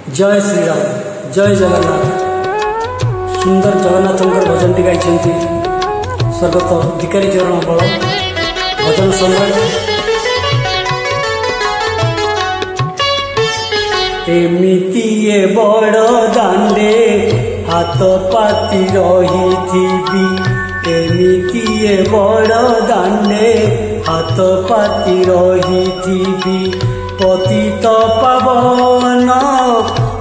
जय श्री राम जय जगन्नाथ। सुंदर जगन्नाथ भजन टी गाई स्वर्गत धिकारी चरण बल भजन सम्राट। एमिति ए बड़ दांडे हाथ पाती रही, एमिति ए बड़ दांडे हाथ पाती रही, पतित पावन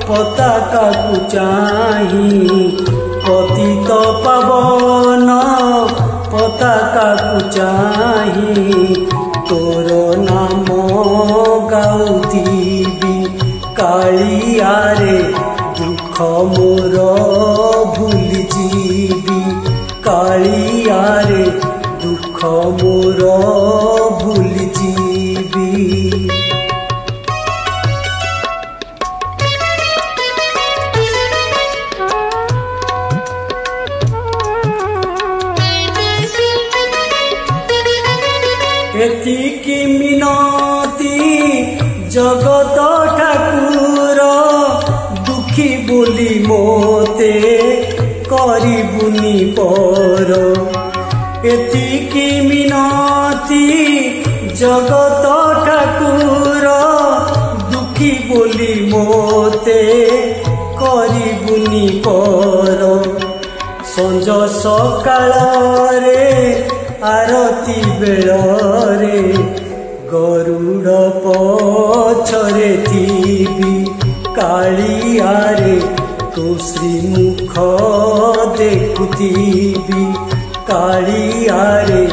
पताका को चाही, पतित पावन पताका को चाही, तोर नाम गाउथीबी कालिया रे दुख मोर भूली जीवी, कालिया रे दुख मोर भूली जीवी। एतिकी मिनती जगत ठाकुर दुखी बोली मोते करिबुनी पर, एतिकी मिनती जगत ठाकुर दुखी बोली मोते करिबुनी पर, संज सकाळ रे आरती बेलरे गरुड़ पछरे थीबी, कालिया रे तो श्रीमुख देखुथीबी, कालिया रे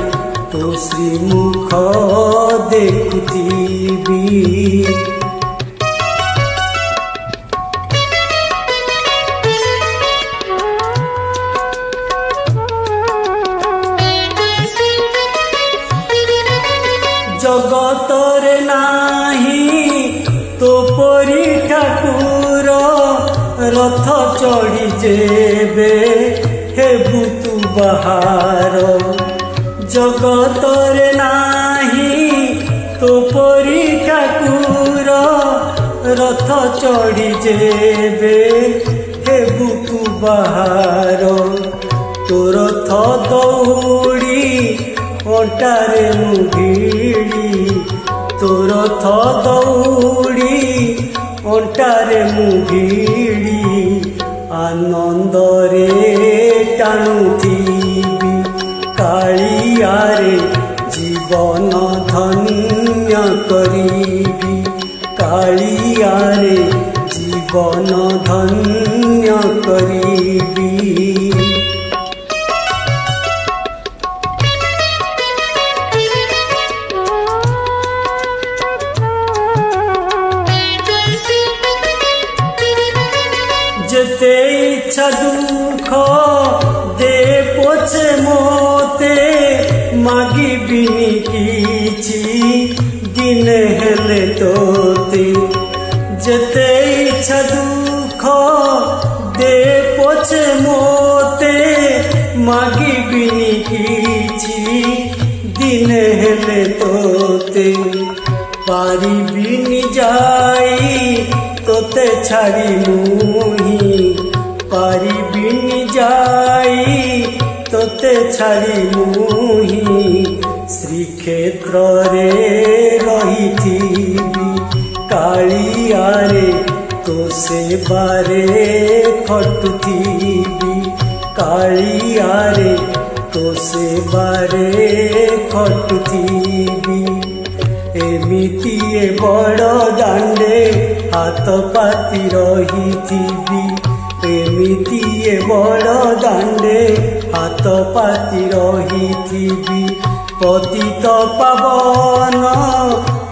तो श्रीमुख देखुथीबी। जगत रे नाही तो परी ठाकुर रथ चढ़ी जेबे हेबु तू बाहार, जगत रे नाही तो परी ठाकुर रथ चढ़ी जेबे हेबु तू बाहार, तो रथ दौड़ी ओटारे मुभिड़ी, तो रथ दौड़ी ओटारे मुभिड़ी, आनंद रे टाणुथीबी, कालिया रे जीवन धन्य करीबी, कालिया रे जीवन धन्य करीबी। जेते इच्छा दुख दे पोछे मोते मागी बिनी कीची दिन हेले तोते, जेते इच्छा दुख दे पोछे मोते मागी बिनी कीची दिन हेले तोते, पारी बिनी जाई तोते छाड़ी मुही, पारी बिनी जाई तोते छाड़ी मुही, श्रीक्षेत्र रे रही थीबी, कालिया रे तो सेबारे खटुथीबी, कालिया रे तो सेबारे खटुथीबी। एमिति ए बड़ दांडे हाथ पाती रही, एमिति ए बड़ दांडे हाथ पाती रही, पतित पावन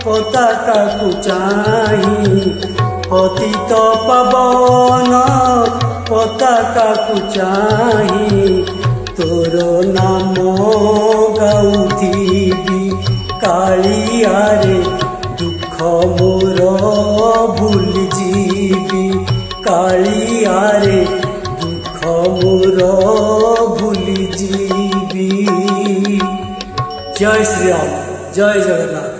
पताका को चाही, पतित पावन पताका को चाही, तोर नाम गाउथीबी, कालिया रे दुख मोर भूली जीवी, कालिया रे दुख मोर भूली जीवी। जय श्री राम जय जगन्नाथ।